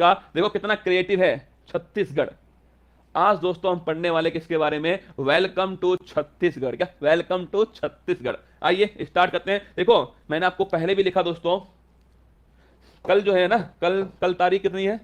का। देखो कितना क्रिएटिव है, छत्तीसगढ़। आज दोस्तों हम पढ़ने वाले किसके बारे में, वेलकम टू छत्तीसगढ़। क्या, वेलकम टू छत्तीसगढ़। आइए स्टार्ट करते हैं। देखो मैंने आपको पहले भी लिखा दोस्तों, कल जो है ना, कल कल तारीख कितनी है,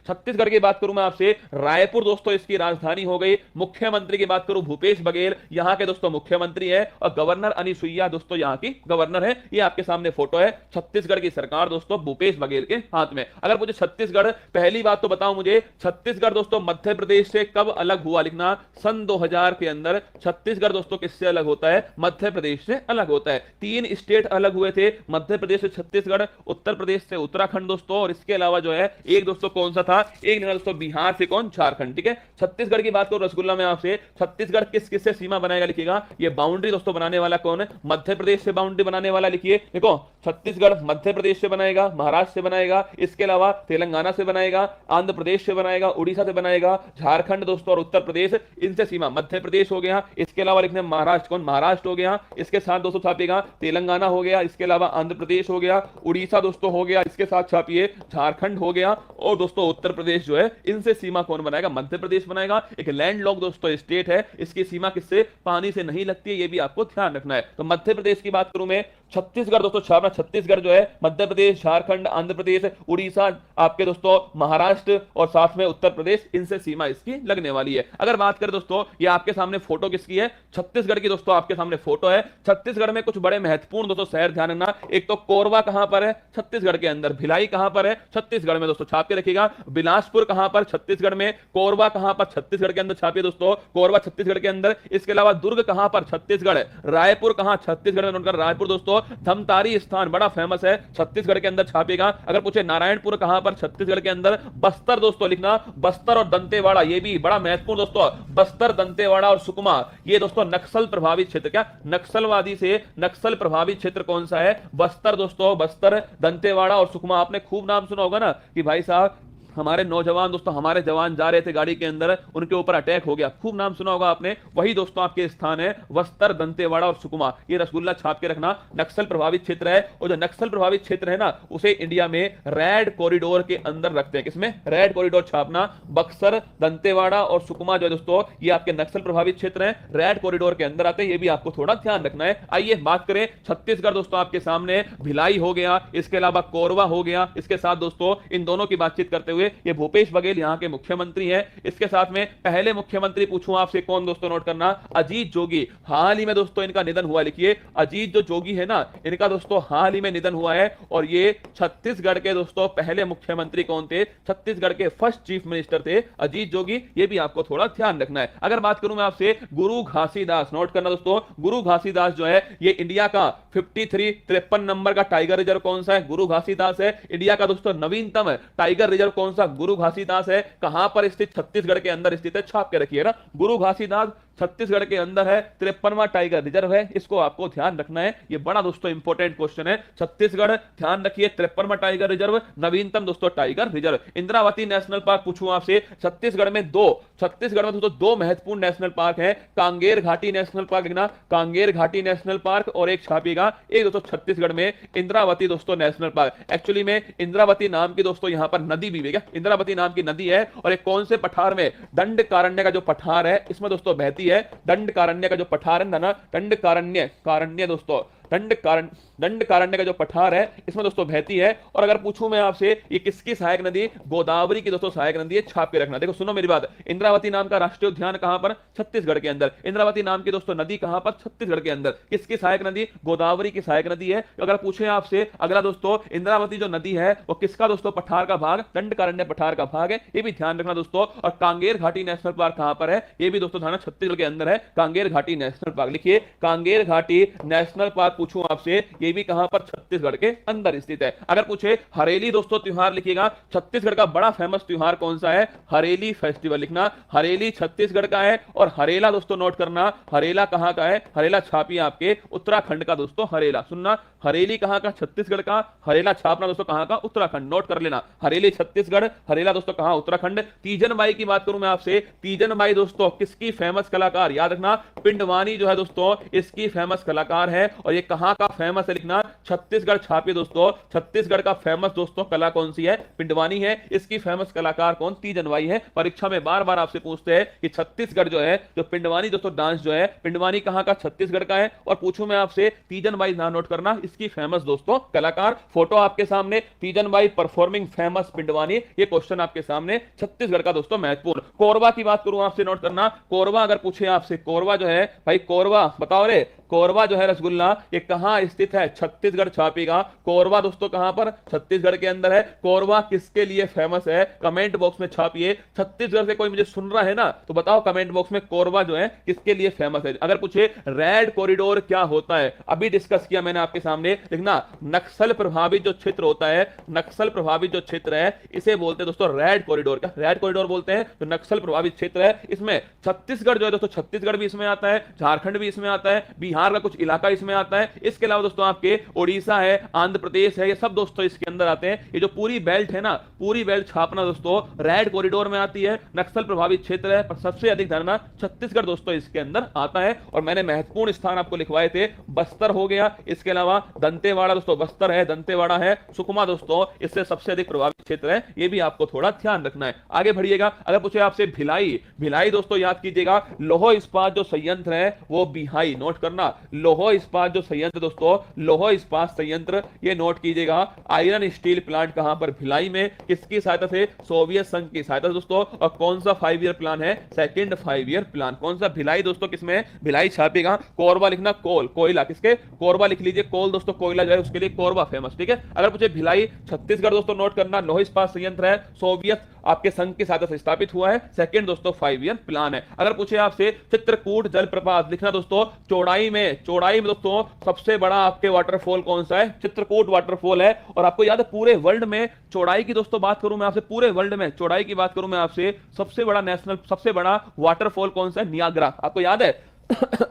छत्तीसगढ़ की बात करूं मैं आपसे, रायपुर दोस्तों इसकी राजधानी हो गई। मुख्यमंत्री की बात करूं, भूपेश बघेल यहां के दोस्तों मुख्यमंत्री है, और गवर्नर अनुसुईया दोस्तों यहां की गवर्नर है। ये आपके सामने फोटो है, छत्तीसगढ़ की सरकार दोस्तों भूपेश बघेल के हाथ में। अगर मुझे छत्तीसगढ़, पहली बात तो बताओ मुझे, छत्तीसगढ़ दोस्तों मध्य प्रदेश से कब अलग हुआ, लिखना सन 2000 के अंदर छत्तीसगढ़ दोस्तों किससे अलग होता है, मध्य प्रदेश से अलग होता है। 3 स्टेट अलग हुए थे, मध्य प्रदेश से छत्तीसगढ़, उत्तर प्रदेश से उत्तराखंड दोस्तों, और इसके अलावा जो है एक दोस्तों कौन सा था, एक दोस्तों बिहार से कौन, झारखंड। ठीक है, छत्तीसगढ़ की बात करो रसगुल्ला में आपसे, छत्तीसगढ़ किस किस से सीमा बनाएगा, लिखिएगा। ये बाउंड्री दोस्तों बनाने वाला कौन है, मध्य प्रदेश से बाउंड्री बनाने वाला, लिखिए। देखो छत्तीसगढ़ मध्य प्रदेश से बनाएगा, महाराष्ट्र से बनाएगा, इसके अलावा तेलंगाना से बनाएगा, आंध्र प्रदेश से बनाएगा, उड़ीसा से बनाएगा, झारखंड दोस्तों और उत्तर प्रदेश, इनसे सीमा। मध्य प्रदेश हो गया, इसके अलावा लिखने महाराष्ट्र, कौन, महाराष्ट्र हो गया, इसके साथ दोस्तों छापिएगा तेलंगाना हो गया, इसके अलावा आंध्र प्रदेश हो गया, उड़ीसा दोस्तों हो गया, इसके साथ छापिए झारखंड हो गया, और दोस्तों उत्तर प्रदेश जो है, इनसे सीमा कौन बनाएगा, मध्य प्रदेश बनाएगा। एक लैंडलॉक दोस्तों स्टेट है, इसकी सीमा किससे, पानी से नहीं लगती है, ये भी आपको ध्यान रखना है। तो मध्य प्रदेश की बात करूं मैं, छत्तीसगढ़ दोस्तों छापना, छत्तीसगढ़ जो है मध्य प्रदेश, झारखंड, आंध्र प्रदेश, उड़ीसा, आपके दोस्तों महाराष्ट्र, और साथ में उत्तर प्रदेश, इनसे सीमा इसकी लगने वाली है। अगर बात करें दोस्तों, ये आपके सामने फोटो किसकी है, छत्तीसगढ़ की दोस्तों आपके सामने फोटो है। छत्तीसगढ़ में कुछ बड़े महत्वपूर्ण दोस्तों शहर ध्यान रखना, एक तो कोरबा कहां पर है, छत्तीसगढ़ के अंदर, भिलाई कहां पर है, छत्तीसगढ़ में दोस्तों, छाप के रखिएगा। बिलासपुर कहां पर, छत्तीसगढ़ में, कोरबा कहां पर, छत्तीसगढ़ के अंदर, छापिए दोस्तों, कोरबा छत्तीसगढ़ के अंदर। इसके अलावा दुर्ग कहां पर, छत्तीसगढ़, रायपुर कहां, छत्तीसगढ़ में, नोट कर रायपुर दोस्तों। धमतारी स्थान बड़ा फेमस है, छत्तीसगढ़ के अंदर, छापिएगा। अगर पूछे नारायणपुर कहां पर, छत्तीसगढ़ के अंदर। बस्तर दोस्तों लिखना, बस्तर और दंतेवाड़ा, ये भी बड़ा महत्वपूर्ण दोस्तों, बस्तर, दंतेवाड़ा और सुकमा, ये दोस्तों नक्सल प्रभावित क्षेत्र। क्या, नक्सलवादी से नक्सल प्रभावित क्षेत्र कौन सा है, बस्तर दोस्तों, बस्तर, दंतेवाड़ा और सुकमा। आपने खूब नाम सुना होगा ना कि भाई साहब हमारे नौजवान दोस्तों, हमारे जवान जा रहे थे गाड़ी के अंदर, उनके ऊपर अटैक हो गया, खूब नाम सुना होगा आपने। वही दोस्तों आपके स्थान है बस्तर, दंतेवाड़ा और सुकमा। ये रसगुल्ला छाप के रखना, नक्सल प्रभावित क्षेत्र है। और जो नक्सल प्रभावित क्षेत्र है ना, उसे इंडिया में रेड कॉरिडोर के अंदर रखते हैं। किसमें, रेड कॉरिडोर छापना। बक्सर, दंतेवाड़ा और सुकमा जो है दोस्तों, ये आपके नक्सल प्रभावित क्षेत्र हैं, रेड कॉरिडोर के अंदर आते हैं, ये भी आपको थोड़ा ध्यान रखना है। आइए बात करें छत्तीसगढ़ दोस्तों, आपके सामने भिलाई हो गया, इसके अलावा कोरबा हो गया, इसके साथ दोस्तों इन दोनों की बातचीत करते हुए, ये भूपेश बघेल यहां के मुख्यमंत्री हैं। इसके साथ में पहले मुख्यमंत्री पूछूं आपसे कौन दोस्तों, नोट करना, अजीत जोगी। हाल ही में दोस्तों इनका निधन हुआ, लिखिए। अजीत जो जोगी है ना, इनका दोस्तों हाल ही में निधन हुआ है, और ये छत्तीसगढ़ के दोस्तों पहले मुख्यमंत्री कौन थे, छत्तीसगढ़ के फर्स्ट चीफ मिनिस्टर थे अजीत जोगी। ये भी आपको थोड़ा ध्यान रखना है। अगर बात करूं मैं आपसे गुरु घासीदास, नोट करना दोस्तों, गुरु घासीदास जो है, ये इंडिया का 53 नंबर का टाइगर रिजर्व कौन सा है, गुरु घासीदास है। इंडिया का दोस्तों नवीनतम टाइगर रिजर्व कौन सा, गुरु घासीदास है। कहां पर स्थित, छत्तीसगढ़ के अंदर स्थित है, छाप के रखिए ना, गुरु घासीदास छत्तीसगढ़ के अंदर है, 53वां टाइगर रिजर्व है, इसको आपको ध्यान रखना है। ये बड़ा दोस्तों इंपॉर्टेंट क्वेश्चन है, छत्तीसगढ़ ध्यान रखिए, 53वां टाइगर रिजर्व, नवीनतम दोस्तों tiger reserve. Indravati national park पूछूं आपसे, छत्तीसगढ़ में दोस्तों दो महत्वपूर्ण नेशनल पार्क है, कांगेर घाटी नेशनल पार्क, लिखना, कांगेर घाटी नेशनल पार्क, और एक छापिएगा, एक दोस्तों छत्तीसगढ़ में इंद्रावती दोस्तों नेशनल पार्क। एक्चुअली में इंद्रावती नाम की दोस्तों यहां पर नदी भी है, इंद्रावती नाम की नदी है, और एक कौन से पठार में, दंडकारण्य का जो पठार है, इसमें दोस्तों बहती है। दंडकारण्य का जो पठार है ना, दंडकारण्य दोस्तों, दंडकारण्य का जो पठार है, इसमें दोस्तों बहती है। और अगर पूछूं मैं आपसे, ये किसकी सहायक नदी, गोदावरी की दोस्तों सहायक नदी है, छाप के रखना। देखो सुनो मेरी बात, इंद्रावती नाम का राष्ट्रीय उद्यान कहां पर, छत्तीसगढ़ के अंदर। इंद्रावती नाम की दोस्तों नदी कहां पर, छत्तीसगढ़ के अंदर। किसकी सहायक नदी, गोदावरी की सहायक नदी है। अगर पूछे आपसे अगला दोस्तों, इंद्रावती जो नदी है वो किसका दोस्तों पठार का भाग, दंडकारण्य पठार का भाग है, ये भी ध्यान रखना दोस्तों। और कांगेर घाटी नेशनल पार्क कहां पर है, ये भी दोस्तों ध्यान, छत्तीसगढ़ के अंदर है, कांगेर घाटी नेशनल पार्क। लिखिए, कांगेर घाटी नेशनल पार्क पूछूं आपसे, ये भी कहां पर, छत्तीसगढ़ के अंदर स्थित है। अगर पूछे हरेली दोस्तों त्योहार, लिखिएगा, छत्तीसगढ़ का बड़ा फेमस त्योहार कौन सा है, हरेली फेस्टिवल, लिखना, हरेली छत्तीसगढ़ का है। और हरेला दोस्तों नोट करना, हरेला कहां का है, हरेला छापिए आपके उत्तराखंड का दोस्तों, हरेला सुनना, हरेली कहां का, छत्तीसगढ़ का, हरेला छापना दोस्तों कहां का, उत्तराखंड, नोट कर लेना, हरेली छत्तीसगढ़, हरेला दोस्तों कहां, उत्तराखंड। तीजन बाई की बात करूं मैं आपसे, तीजन बाई दोस्तों किसकी फेमस कलाकार, याद रखना, पिंडवानी जो है दोस्तों इसकी फेमस कलाकार है। और ये कहां का फेमस है लिखना, छत्तीसगढ़ छापी दोस्तों। छत्तीसगढ़ का फेमस दोस्तों कला कौन सी है, पिंडवानी है। इसकी फेमस कलाकार कौन, तीजन बाई है। परीक्षा में बार बार आपसे पूछते हैं कि छत्तीसगढ़ जो है, जो पिंडवानी दोस्तों डांस जो है, पिंडवानी कहां का, छत्तीसगढ़ का है। और पूछूं मैं आपसे, तीजन बाई नाम नोट करना, इसकी फेमस दोस्तों कलाकार। फोटो आपके सामने, तीजन बाई परफॉर्मिंग फेमस पिंडवानी, ये क्वेश्चन आपके सामने छत्तीसगढ़ का दोस्तों महत्वपूर्ण। कोरबा की बात करूं आपसे, नोट करना, कोरबा अगर पूछे आपसे, कोरबा जो है भाई, कोरबा बताओ रे, कोरबा जो है रसगुल्ला, ये कहां स्थित है, छत्तीसगढ़ छापी का। कोरबा दोस्तों कहां पर, छत्तीसगढ़ के अंदर है। कोरबा किसके लिए फेमस है, कमेंट बॉक्स में छापिए। छत्तीसगढ़ से कोई मुझे सुन रहा है ना, तो बताओ कमेंट बॉक्स में कोरबा जो है किसके लिए फेमस है। अगर पूछे रेड कॉरिडोर क्या होता है, अभी डिस्कस किया मैंने आपके सामने, लिखना नक्सल प्रभावित जो क्षेत्र होता है, नक्सल प्रभावित जो क्षेत्र है, इसे बोलते हैं दोस्तों रेड कॉरिडोर। क्या रेड कॉरिडोर बोलते हैं, जो नक्सल प्रभावित क्षेत्र है। इसमें छत्तीसगढ़ जो है दोस्तों, छत्तीसगढ़ भी इसमें आता है, झारखंड भी इसमें आता है, बिहार का कुछ इलाका इसमें आता है। इसके अलावा दोस्तों आपके उड़ीसा है, आंध्र प्रदेश है, ये सब दोस्तों इसके अंदर आते हैं। ये जो पूरी बेल्ट है ना, पूरी बेल्ट छापना दोस्तों रेड कॉरिडोर में आती है, नक्सल प्रभावित क्षेत्र है। पर सबसे अधिक धरना छत्तीसगढ़ दोस्तों इसके अंदर आता है। और मैंने महत्वपूर्ण स्थान आपको लिखवाए थे, बस्तर हो गया, इसके अलावा दंतेवाड़ा दोस्तों, बस्तर है, दंतेवाड़ा है, सुकमा दोस्तों इससे सबसे अधिक प्रभावित क्षेत्र है। ये भी आपको थोड़ा ध्यान रखना है। आगे बढ़िएगा, अगर पूछे आपसे भिलाई, भिलाई दोस्तों याद कीजिएगा, लौह इस्पात जो संयंत्र है वो बिहाई, नोट करना, लौह इस्पात जो संयंत्र दोस्तों, लौह इस्पात संयंत्र, ये नोट कीजिएगा। आयरन स्टील प्लांट कहां पर, भिलाई में। किसकी सहायता से, सोवियत संघ की सहायता दोस्तों। और कौन सा 5 ईयर प्लान है, सेकंड 5 ईयर प्लान। कौन सा, भिलाई दोस्तों किसमें, भिलाई छापेगा। कोरबा लिखना, कोल, कोयला, किसके, कोरबा लिख लीजिए, कोल दोस्तों कोयला जो है उसके लिए कोरबा फेमस, ठीक है। अगर पूछे भिलाई छत्तीसगढ़ दोस्तों, नोट करना, लौह इस्पात संयंत्र है, सोवियत आपके संघ की सहायता से स्थापित हुआ है, सेकंड दोस्तों 5 ईयर प्लान है। अगर पूछे आपसे चित्रकूट जलप्रपात, लिखना दोस्तों चौड़ाई में, चौड़ाई में दोस्तों सबसे बड़ा आपके वाटरफॉल कौन सा है, चित्रकूट वाटरफॉल है। और आपको याद है पूरे वर्ल्ड में चौड़ाई की दोस्तों बात करूं मैं आपसे, पूरे वर्ल्ड में चौड़ाई की बात करूं मैं आपसे, सबसे बड़ा नेशनल, सबसे बड़ा वाटरफॉल कौन सा है, नियाग्रा। आपको याद है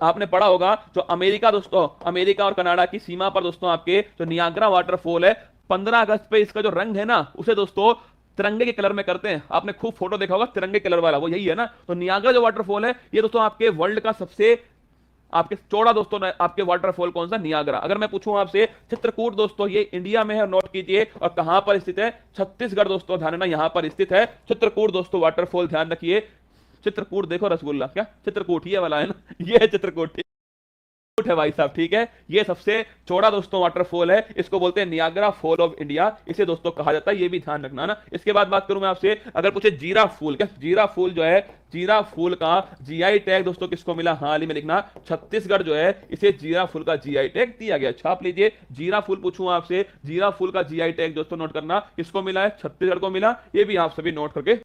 आपने पढ़ा होगा, जो अमेरिका दोस्तों, अमेरिका और कनाडा की सीमा पर दोस्तों आपके जो नियाग्रा वाटरफॉल है, 15 अगस्त पे इसका जो रंग है ना, उसे दोस्तों तिरंगे के कलर में करते हैं। आपने खूब फोटो देखा होगा तिरंगे कलर वाला, वो यही है ना। तो नियाग्रा जो वाटरफॉल है, ये दोस्तों आपके वर्ल्ड का सबसे आपके चौड़ा दोस्तों आपके वाटरफॉल कौन सा, नियाग्रा। अगर मैं पूछूं आपसे चित्रकूट दोस्तों, ये इंडिया में है, नोट कीजिए। और कहां पर स्थित है, छत्तीसगढ़ दोस्तों, ध्यान रखना यहां पर स्थित है चित्रकूट दोस्तों वाटरफॉल, ध्यान रखिए। चित्रकूट देखो रसगुल्ला, क्या चित्रकूट ये वाला है ना, ये है चित्रकूट, है भाई साहब, ठीक है। ये सबसे चौड़ा दोस्तों वाटरफॉल है, इसको बोलते हैं नियाग्रा फॉल ऑफ इंडिया, इसे दोस्तों कहा जाता है, ये भी ध्यान रखना ना। इसके बाद बात करूं मैं आपसे, अगर पूछे जीरा फूल, क्या जीरा फूल जो है, जीरा फूल का जीआई टैग दोस्तों किसको मिला, हाल ही में लिखना, छत्तीसगढ़ जो है इसे जीरा फूल का जीआई टैग दिया गया, छाप लीजिए। जीरा फूल पूछूं आपसे, जीरा फूल का जीआई टैग दोस्तों नोट करना किसको मिला है, छत्तीसगढ़ को मिला। ये भी आप सभी नोट करके